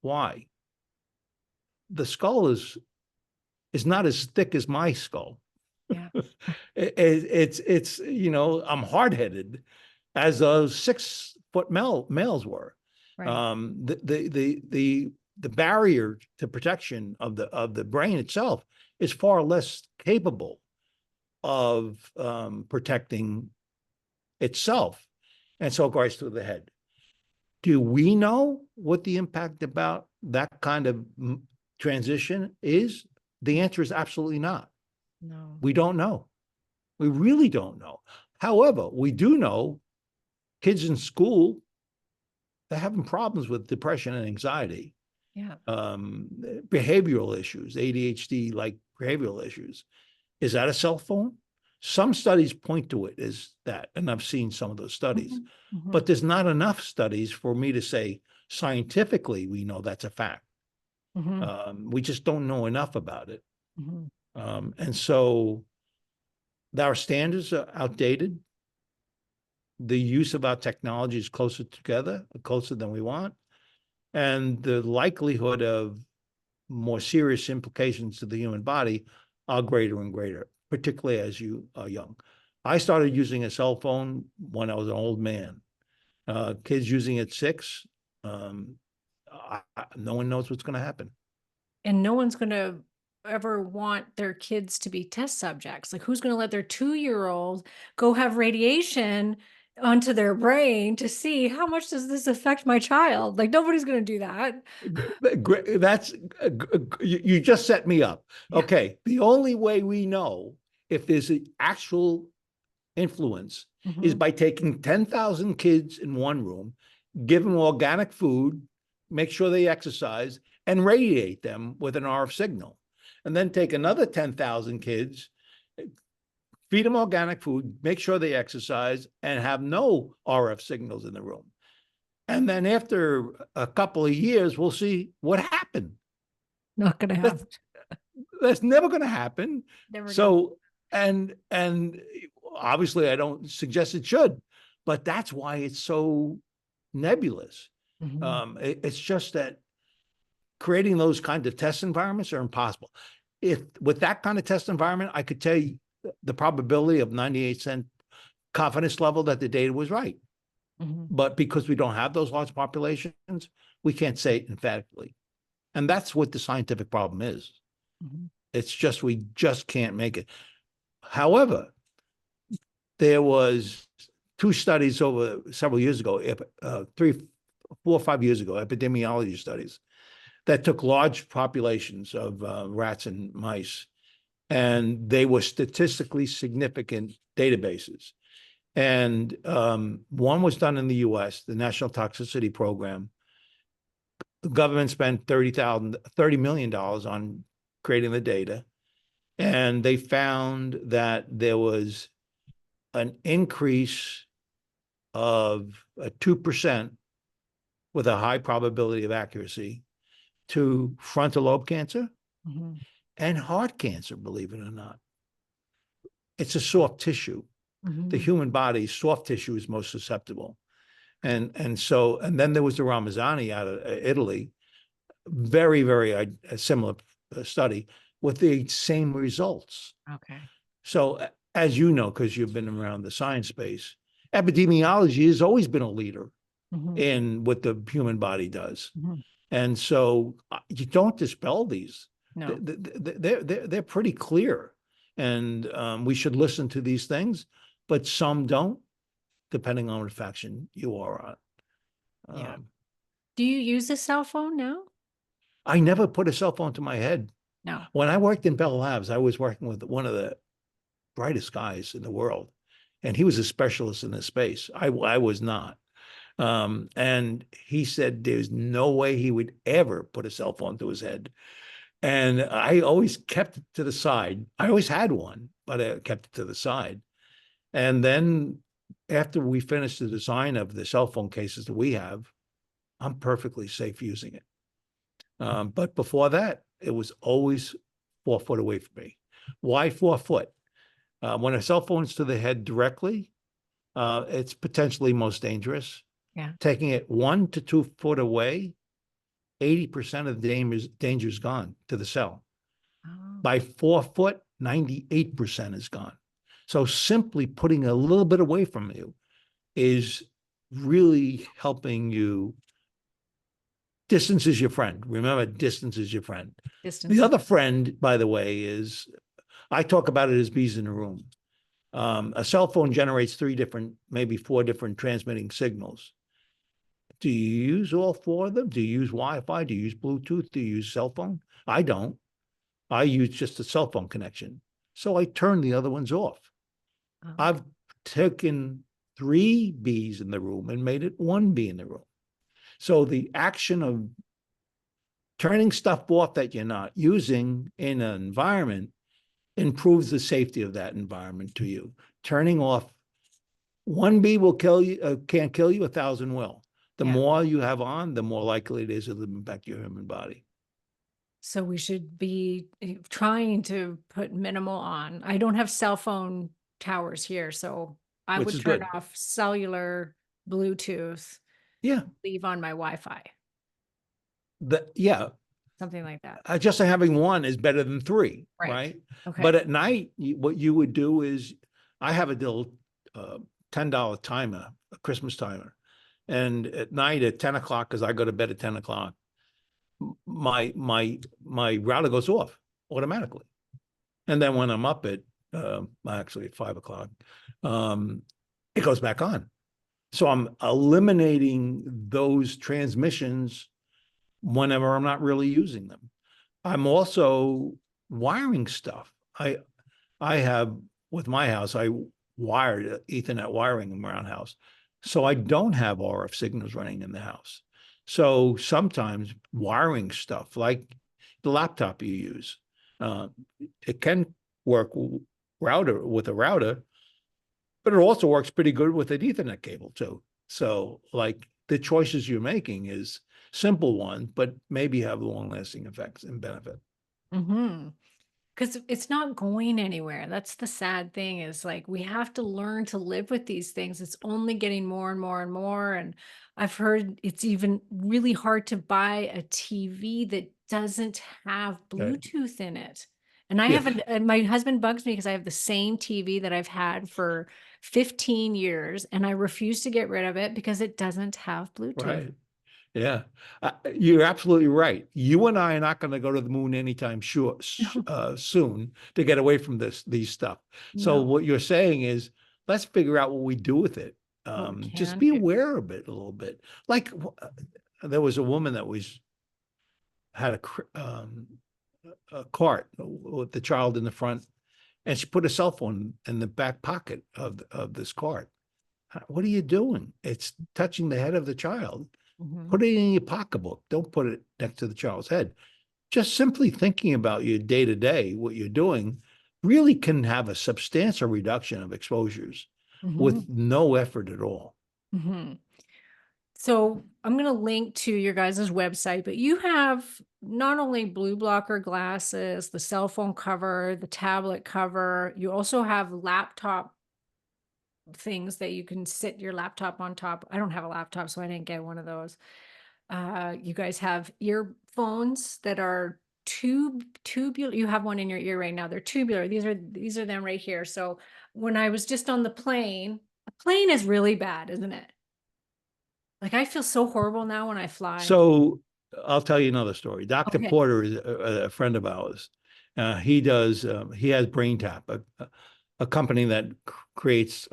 Why? The skull is not as thick as my skull. Yeah. It's I'm hard-headed, as those 6-foot males were. Right. The barrier to protection of the brain itself is far less capable of protecting itself, and so it goes through the head. Do we know what the impact about that kind of transition is? The answer is absolutely not. No. We don't know. We really don't know. However, we do know kids in school, they're having problems with depression and anxiety, Yeah. behavioral issues, ADHD-like behavioral issues. Is that a cell phone? Some studies point to it as that, and I've seen some of those studies, but there's not enough studies for me to say scientifically we know that's a fact. We just don't know enough about it. And so our standards are outdated. The use of our technology is closer than we want. And the likelihood of more serious implications to the human body are greater and greater, particularly as you are young. I started using a cell phone when I was an old man. Kids using it 6, no one knows what's going to happen. And no one's going to ever want their kids to be test subjects. Like, who's going to let their 2-year-old go have radiation onto their brain to see how much does this affect my child? Like, nobody's going to do that. That's you just set me up. Yeah. Okay, the only way we know if there's an actual influence is by taking 10,000 kids in one room, give them organic food, make sure they exercise, and radiate them with an RF signal. And then take another 10,000 kids, feed them organic food, make sure they exercise, and have no RF signals in the room. And then after a couple of years, we'll see what happened. Not going to happen. That's never going to happen. Never So, and obviously I don't suggest it should, but that's why it's so nebulous. It's just that creating those kinds of test environments are impossible. If with that kind of test environment, I could tell you the probability of 98% confidence level that the data was right. But because we don't have those large populations, we can't say it emphatically. And that's what the scientific problem is. It's just, we just can't make it. However, there was 2 studies over several years ago, 3, 4, or 5 years ago, epidemiology studies that took large populations of rats and mice, and they were statistically significant databases. And one was done in the US, the National Toxicity Program. The government spent $30 million on creating the data. And they found that there was an increase of 2% with a high probability of accuracy to frontal lobe cancer and heart cancer, believe it or not. It's a soft tissue. The human body's soft tissue is most susceptible. And then there was the Ramazzani out of Italy, very, very similar study with the same results. Okay. So as you know, because you've been around the science space, epidemiology has always been a leader in what the human body does. And so you don't dispel these. No. They're pretty clear. and we should listen to these things, but some don't, depending on what faction you are on. Yeah. Do you use a cell phone now? I never put a cell phone to my head. No. When I worked in Bell Labs, I was working with one of the brightest guys in the world, and he was a specialist in this space. I was not. And he said there's no way he would ever put a cell phone to his head. And I always kept it to the side. I always had one, but I kept it to the side. And then after we finished the design of the cell phone cases that we have, I'm perfectly safe using it. But before that, it was always 4 foot away from me. Why 4 foot? When a cell phone's to the head directly, it's potentially most dangerous. Yeah. Taking it 1 to 2 foot away, 80% of the danger is gone to the cell. Oh. By 4 foot, 98% is gone. So simply putting a little bit away from you is really helping you. Distance is your friend. Remember, distance is your friend. Distance. The other friend, by the way, is, I talk about it as bees in a room. A cell phone generates 3 different, maybe 4 different transmitting signals. Do you use all 4 of them? Do you use Wi-Fi? Do you use Bluetooth? Do you use cell phone? I don't. I use just a cell phone connection. So I turn the other ones off. Oh. I've taken 3 bees in the room and made it 1 bee in the room. So the action of turning stuff off that you're not using in an environment improves the safety of that environment to you. Turning off 1 bee will kill you, can't kill you, 1,000 will. The more you have on, the more likely it is it'll impact your human body. So we should be trying to put minimal on. I don't have cell phone towers here, so I Which would is turn good. off cellular, Bluetooth, Yeah. leave on my Wi-Fi, Yeah. something like that. Just having 1 is better than 3, right? Okay. But at night, what you would do is, I have a little $10 timer, a Christmas timer. And at night at 10 o'clock, because I go to bed at 10 o'clock, my router goes off automatically. And then when I'm up at, actually at 5 o'clock, it goes back on. So I'm eliminating those transmissions whenever I'm not really using them. I'm also wiring stuff. I have, with my house, I wired Ethernet wiring around house. So I don't have RF signals running in the house. So sometimes wiring stuff like the laptop you use, it can work with a router, but it also works pretty good with an Ethernet cable too. So like the choices you're making is simple one, but maybe have long-lasting effects and benefit. Mm-hmm. Because it's not going anywhere. That's the sad thing, is like we have to learn to live with these things. It's only getting more and more and more. And I've heard it's even really hard to buy a TV that doesn't have Okay. Bluetooth in it. And I Yeah. haven't, and my husband bugs me because I have the same TV that I've had for 15 years and I refuse to get rid of it because it doesn't have Bluetooth. Right. Yeah. You're absolutely right. You and I are not going to go to the moon anytime soon to get away from these stuff. So No, what you're saying is, let's figure out what we do with it. what we Just can be do. aware of it a little bit. Like there was a woman that had a cart with the child in the front, and she put a cell phone in the back pocket of this cart. What are you doing? It's touching the head of the child. Mhm. Put it in your pocketbook. Don't put it next to the child's head. Just simply thinking about your day to day, what you're doing, really can have a substantial reduction of exposures with no effort at all. Mhm. So I'm going to link to your guys' website, but you have not only blue blocker glasses, the cell phone cover, the tablet cover, you also have laptop things that you can sit your laptop on top. I don't have a laptop, so I didn't get one of those. You guys have earphones that are tubular. You have one in your ear right now. They're tubular. These are them right here. So when I was just on the plane is really bad, isn't it? Like I feel so horrible now when I fly. So I'll tell you another story. Dr. Okay. Porter is a friend of ours, He has BrainTap, a company that creates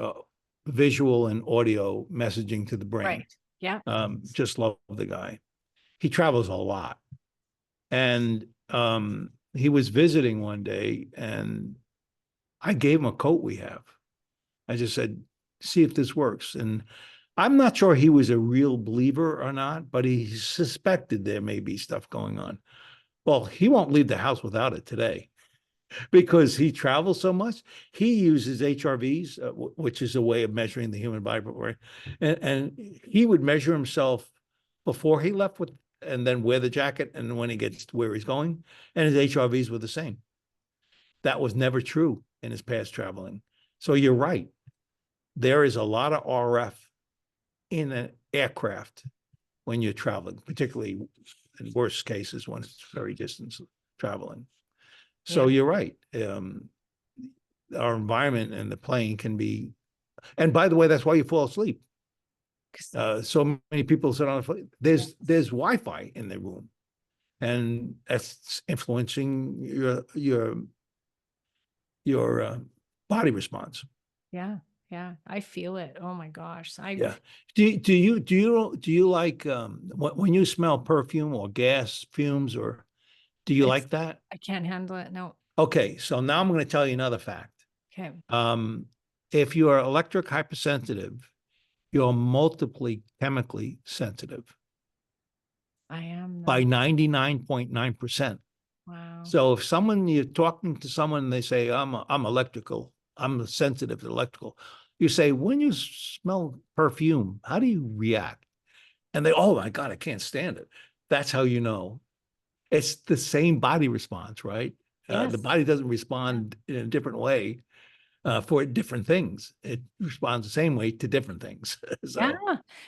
visual and audio messaging to the brain. Right. Yeah. Just love the guy. He travels a lot. And he was visiting one day, and I gave him a coat we have. I just said, see if this works. And I'm not sure he was a real believer or not, but he suspected there may be stuff going on. Well, he won't leave the house without it today because he travels so much. He uses HRVs, which is a way of measuring the human body, right? And he would measure himself before he left with, and then wear the jacket, and when he gets to where he's going, and his HRVs were the same. That was never true in his past traveling. So you're right. There is a lot of RF in an aircraft when you're traveling, particularly in worst cases when it's very distance traveling. So Yeah. you're right. Our environment and the plane can be, and by the way, that's why you fall asleep. So many people sit on a flight. There's Wi-Fi in the room, and that's influencing your body response. Yeah. Yeah. I feel it. Oh my gosh. Yeah. Do you like when you smell perfume or gas fumes, or do you like that? I can't handle it. No. Okay, so now I'm going to tell you another fact. Okay. If you are electric hypersensitive, you're multiply chemically sensitive I am by though. 99.9%. Wow. So if you're talking to someone and they say, I'm electrical, I'm sensitive to electrical, you say, when you smell perfume, how do you react? And they, oh my God, I can't stand it. That's how you know. It's the same body response, right? The Yes. body doesn't respond in a different way for different things. It responds the same way to different things. Yeah. So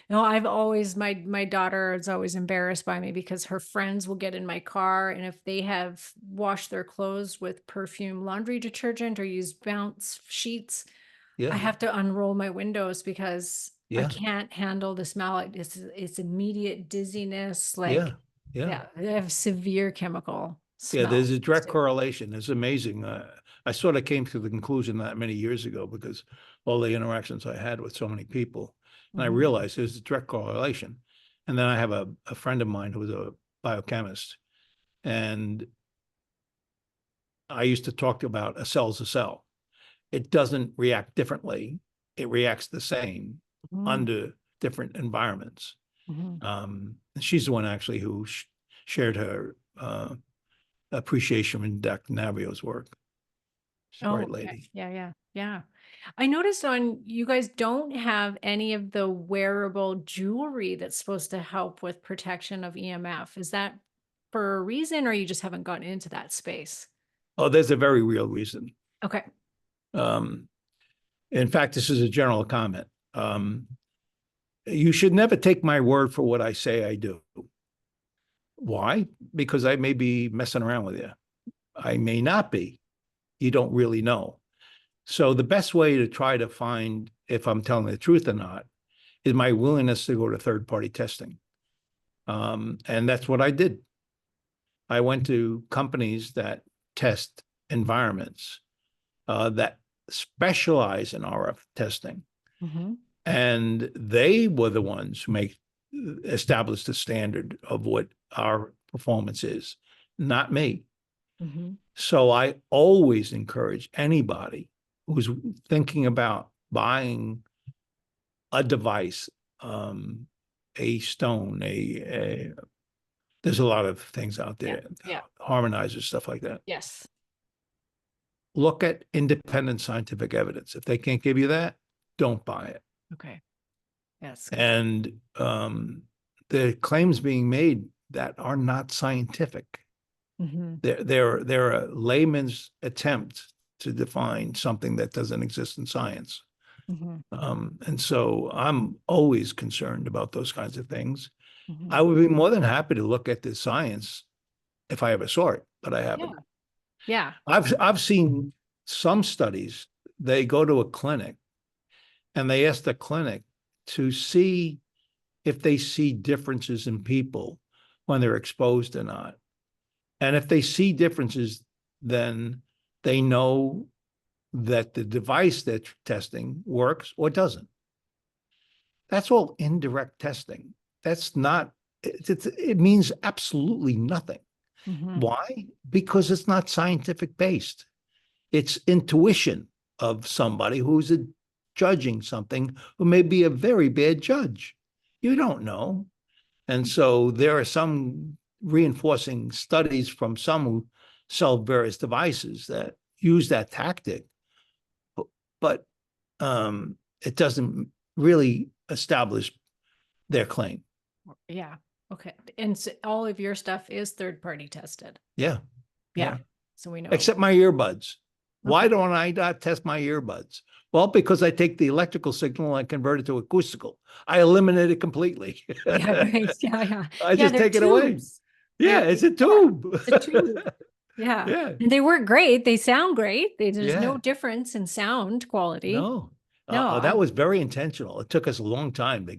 No, I've always my daughter is always embarrassed by me because her friends will get in my car, and if they have washed their clothes with perfume laundry detergent or used bounce sheets, I yeah, have to unroll my windows because I yeah, can't handle the smell. It's immediate dizziness. yeah, Like, yeah. yeah, they have severe chemical Yeah, smell. there's a direct correlation. It's amazing. I sort of came to the conclusion that many years ago because all the interactions I had with so many people, and I Mhm. realized there's a direct correlation. And then I have a friend of mine who was a biochemist, and I used to talk about a cell's a cell. It doesn't react differently. It reacts the same Mhm. under different environments. Mhm. She's the one actually who shared her appreciation in Dr. Navio's work. She's a Oh, great okay. lady. Yeah, yeah, yeah. I noticed on you guys don't have any of the wearable jewelry that's supposed to help with protection of EMF. Is that for a reason, or you just haven't gotten into that space? Oh, there's a very real reason. Okay. Um, in fact, this is a general comment. You should never take my word for what I say I do. Why? Because I may be messing around with you. I may not be. You don't really know. So the best way to try to find if I'm telling the truth or not is my willingness to go to third-party testing. And that's what I did. I went to companies that test environments that specialize in RF testing. Mm-hmm. And they were the ones who established the standard of what our performance is, not me. Mm-hmm. So I always encourage anybody who's thinking about buying a device, a stone, there's a lot of things out Yeah. there, Yeah. harmonizers, stuff like that. Yes. Look at independent scientific evidence. If they can't give you that, don't buy it. Okay. Yes. Good. And the claims being made that are not scientific. Mm-hmm. They're a layman's attempt to define something that doesn't exist in science. Mm-hmm. And so I'm always concerned about those kinds of things. Mm-hmm. I would be more than happy to look at the science if I ever saw it, but I Yeah. haven't. Yeah. I've seen some studies. They go to a clinic and they ask the clinic to see if they see differences in people when they're exposed or not. And if they see differences, then they know that the device they're testing works or doesn't. That's all indirect testing. That's not, it means absolutely nothing. Why? Because it's not scientific based. It's intuition of somebody who's judging something who may be a very bad judge. You don't know. And so there are some reinforcing studies from some who sell various devices that use that tactic, but it doesn't really establish their claim. Yeah. Okay. And so all of your stuff is third-party tested. Yeah. Yeah. So we know. Except my earbuds. Why don't I not test my earbuds? Well, because I take the electrical signal and convert it to acoustical. I eliminate it completely. Yeah, right. Yeah. I just take it away. Yeah, it's a tube. It's a tube. Yeah. Yeah. And they work great. They sound great. There's no Yeah. difference in sound quality. No. No. That was very intentional. It took us a long time to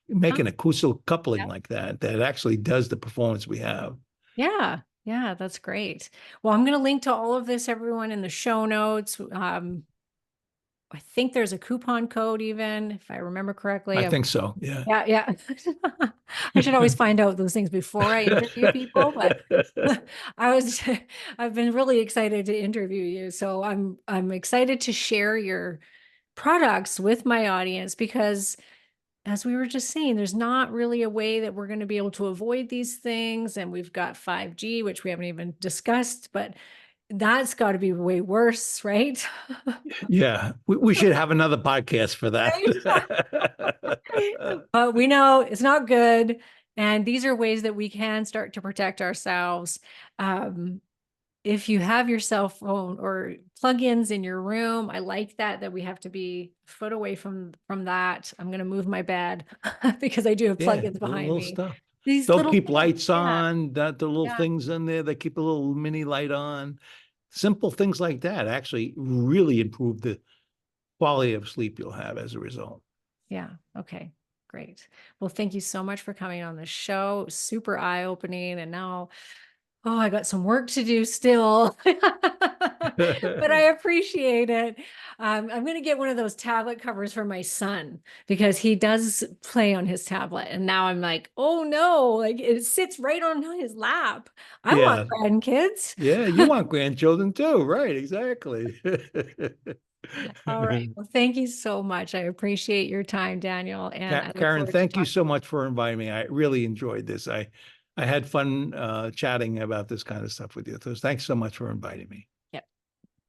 make an acoustical coupling like that actually does the performance we have. Yeah. Yeah, that's great. Well, I'm going to link to all of this, everyone, in the show notes. I think there's a coupon code even, if I remember correctly. I think so. Yeah. Yeah. I should always find out those things before I interview people, but I've been really excited to interview you. So I'm excited to share your products with my audience because, as we were just saying, there's not really a way that we're going to be able to avoid these things. And we've got 5G, which we haven't even discussed, but that's got to be way worse, right? Yeah, we should have another podcast for that. But we know it's not good. And these are ways that we can start to protect ourselves. If you have your cell phone or plugins in your room, I like that we have to be a foot away from that. I'm going to move my bed because I do have plugins behind me. Stuff. These They'll little keep things, lights on, the little things in there. They keep a little mini light on. Simple things like that actually really improve the quality of sleep you'll have as a result. Yeah. Okay. Great. Well, thank you so much for coming on the show. It was super eye-opening. And now, I got some work to do still, but I appreciate it. I'm going to get one of those tablet covers for my son because he does play on his tablet. And now I'm like, oh no, like it sits right on his lap. I want grandkids. Yeah, you want grandchildren too, right? Exactly. All right. Well, thank you so much. I appreciate your time, Daniel. And Karen, thank you so much for inviting me. I really enjoyed this. I had fun chatting about this kind of stuff with you. So thanks so much for inviting me.